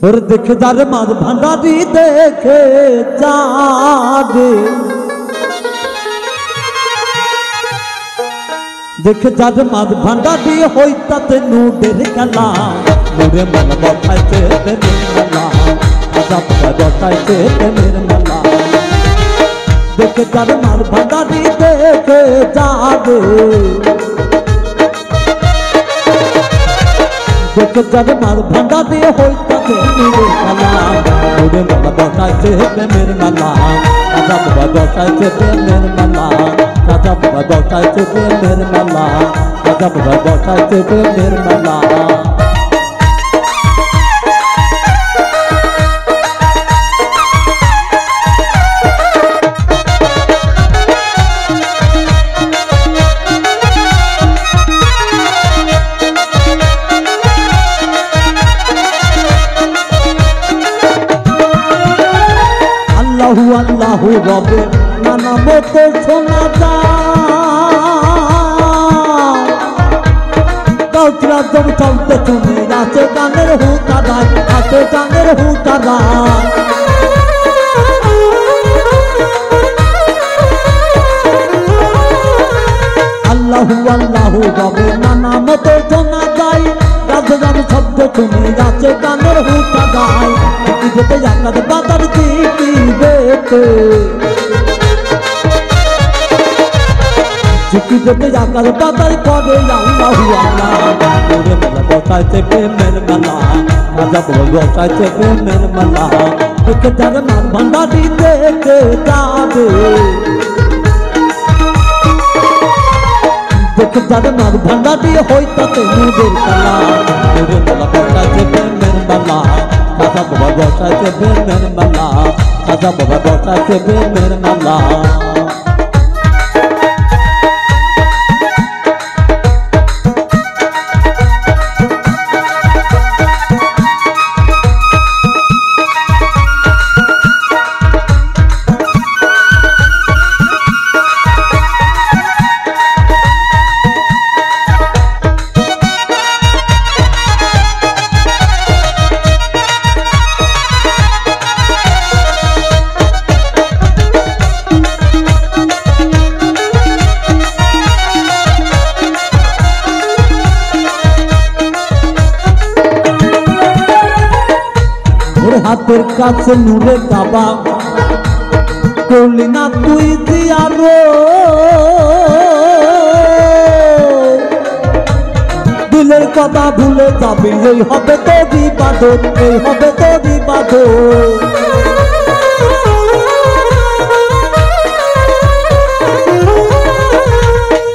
और देखे जारे मार भांडारी देखे जारे देखे जारे मार भांडारी होइताते नुडेर खेला नुरे मन बठाइते प्रेमेर मेला आजाब बठाइते प्रेमेर मेला देखे जारे मार भांडारी देखे जारे देखे जारे मार भांडारी होइताते नुरे खेला नुरे मन बठाइते प्रेमेर मेला आजाब बठाइते प्रेमेर मेला आजाब बठाइते प्रेमेर मेला आजाब बठाइते प्रेमेर मेला আল্লাহু রবে নানা মতো শোনা যায় কাউচরা জব চলতে শুনে আছে গানের হুতারায় আছে গানের হুতারায় আল্লাহু রবে নানা মতো শোনা যায় রাজগান শব্দ শুনে আছে গানের হুতারায় যেতে জাকাত বাতার দিতে ঝুঁকি যেতে জাকাত বাতার করে আল্লাহু আল্লাহ নুরে মেলা বসাইতে প্রেমের মেলা আজাব বসাইতে প্রেমের মেলা দেখে যারে মার ভান্ডারি দেখে যাবে দেখে যারে মার ভান্ডারি হইতাতে নুরের খেলা নুরে মেলা বসাইতে প্রেমের মেলা আজাব বসাইতে প্রেমের মেলা আজাব বসাইতে প্রেমের মেলা হাতের কাছে নুরে কাবা করলি না তুই দিয়ারো দিলের কথা ভুলে যাবি এই হবে তো বিবাদত এই হবে তো বিবাদত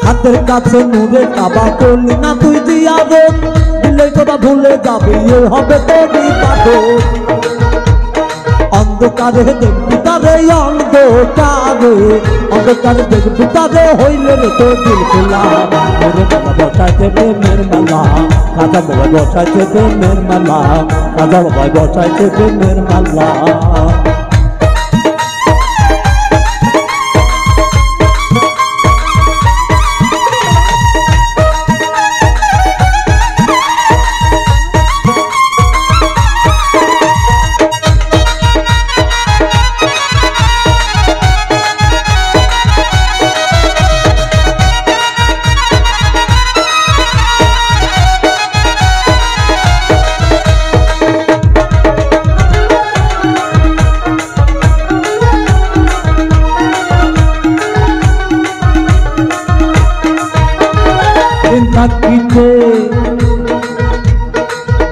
হাতের কাছে নুরে কাবা করলি না তুই দিয়ারো দিলের কথা ভুলে যাবি এই হবে তো বিবাদত অন্ধকারে দেখবি তারে অন্ধকারে অন্ধকারে দেখবি তারে হইলে রে তো দিল খোলা নুরে মেলা বসাইতে প্রেমের মেলা রাজা বাবা বসাইতে প্রেমের মেলা রাজা বাবা বসাইতে প্রেমের মেলা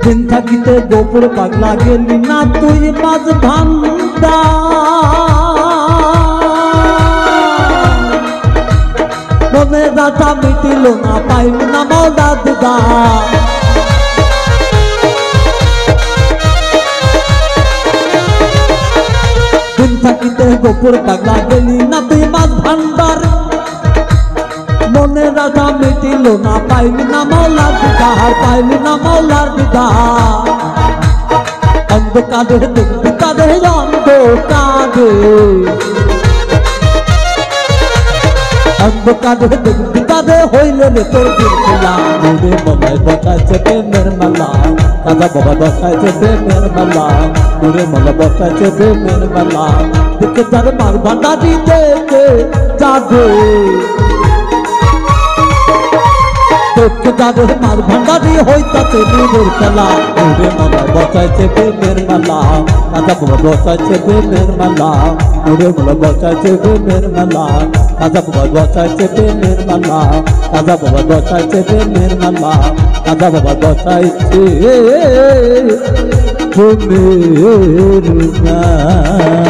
দিন থাকিতে গোপুর পাগলা গেলি না তুই মাঝ ভান্ডা মনে রাজা মিটিল না পাইল না মৌলা দিদা দিন থাকিতে গোপুর পাগলা গেলি না তুই মাঝ ভান্ডার মনে রাজা মিটিল না পাইলি না মৌলার দিদার পাইলি না মৌলার দিদার অন্ধকারে দেখবি তাদের অন্ধকারে অন্ধকারে দেখবি তারে হইলে রে তোর দিন খেলা ওরে মলায় বসাইছে প্রেমের মেলা রাজা বাবা বসাইছে প্রেমের মেলা ওরে মলা বসাইছে প্রেমের মেলা দেখে তার মার ভান্ডারি দেখে যাবে দেখে যাবে মার ভান্ডারি হইতাছে নীলের খেলা ওরে মলায় বসাইছে প্রেমের মেলা রাজা বাবা বসাইছে প্রেমের মেলা ওরে মলা বসাইছে প্রেমের মেলা রাজা বাবা বসাইছে প্রেমের মেলা রাজা বাবা বসাইছে প্রেমের মেলা রাজা বাবা বসাইছে প্রেমের মেলা।